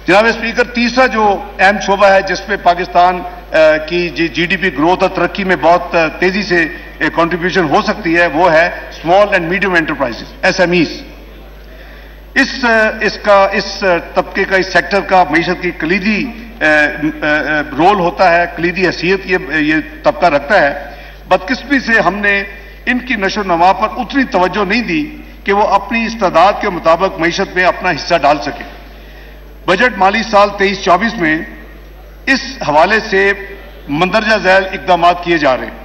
जनाब स्पीकर, तीसरा जो अहम शोबा है जिस पे पाकिस्तान की GDP ग्रोथ और तरक्की में बहुत तेजी से कंट्रीब्यूशन हो सकती है वो है small and medium enterprises, SMEs। इस तबके का, इस सेक्टर का मईशत की कलीदी रोल होता है, कलीदी हैसियत ये तबका रखता है। बदकिस्मती से हमने इनकी नशो नमा पर उतनी तवज्जो नहीं दी कि वो अपनी इस्तादाद के मुताबिक मईशत में अपना हिस्सा डाल सके। बजट माली साल 23-24 में इस हवाले से मंदरजा झैल इकदाम किए जा रहे हैं।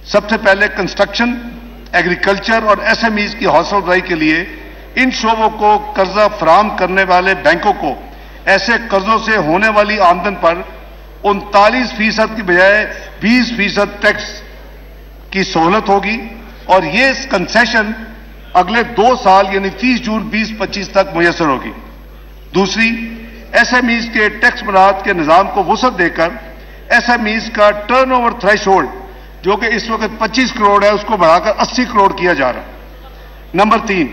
सबसे पहले कंस्ट्रक्शन, एग्रीकल्चर और SMEs की हौसला अफजाई के लिए इन शोबों को कर्जा फराहम करने वाले बैंकों को ऐसे कर्जों से होने वाली आमदन पर 39% की बजाय 20% टैक्स की सहूलत होगी और ये कंसेशन अगले 2 साल यानी 30 जून 2025 तक मुयसर होगी। दूसरी, SMEs के टैक्स बरात के निज़ाम को वसअत देकर SMEs का टर्नओवर थ्रेशोल्ड जो कि इस वक्त 25 करोड़ है उसको बढ़ाकर 80 करोड़ किया जा रहा है। Number 3,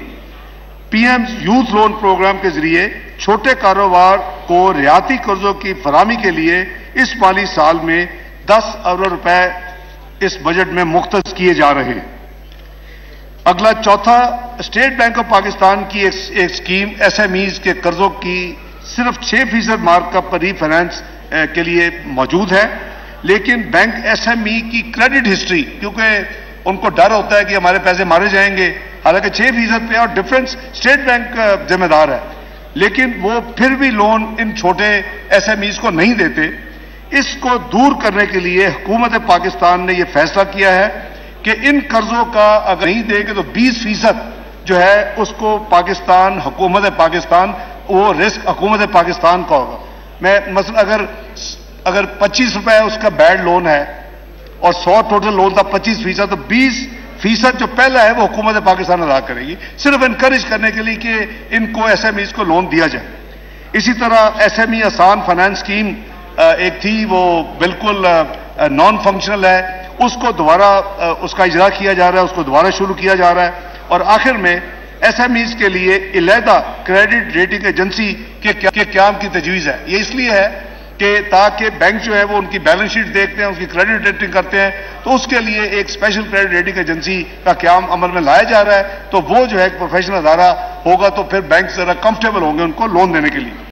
PM youth loan program के जरिए छोटे कारोबार को रियाती कर्जों की फराहमी के लिए इस माली साल में 10 अरब रुपए इस बजट में मुख्तस किए जा रहे हैं। अगला चौथा, स्टेट बैंक ऑफ पाकिस्तान की एक स्कीम SMEs के कर्जों की सिर्फ 6% मार्कअप पर रीफाइनेंस के लिए मौजूद है, लेकिन बैंक SME की क्रेडिट हिस्ट्री, क्योंकि उनको डर होता है कि हमारे पैसे मारे जाएंगे, हालांकि 6% पे और डिफरेंस स्टेट बैंक जिम्मेदार है, लेकिन वो फिर भी लोन इन छोटे SMEs को नहीं देते। इसको दूर करने के लिए हुकूमत पाकिस्तान ने यह फैसला किया है कि इन कर्जों का अगर नहीं देंगे तो 20% जो है उसको पाकिस्तान, हुकूमत पाकिस्तान, वो रिस्क हुकूमत पाकिस्तान का होगा। मैं मसलन अगर 25 रुपए उसका बैड लोन है और 100 टोटल लोन था 25%, तो 20% जो पहला है वो हुकूमत पाकिस्तान अदा करेगी, सिर्फ इनकरेज करने के लिए कि इनको SMEs को लोन दिया जाए। इसी तरह SME आसान फाइनेंस स्कीम एक थी, वो बिल्कुल नॉन फंक्शनल है, उसको दोबारा उसका इजरा किया जा रहा है, उसको दोबारा शुरू किया जा रहा है। और आखिर में SMEs के लिए इलादा क्रेडिट रेटिंग एजेंसी के क्याम की तजवीज़ है। ये इसलिए है कि ताकि बैंक जो है वो उनकी बैलेंस शीट देखते हैं, उसकी क्रेडिट रेटिंग करते हैं, तो उसके लिए एक स्पेशल क्रेडिट रेटिंग एजेंसी का क्याम अमल में लाया जा रहा है। तो वो जो है एक प्रोफेशनल अदारा होगा, तो फिर बैंक जरा कंफर्टेबल होंगे उनको लोन देने के लिए।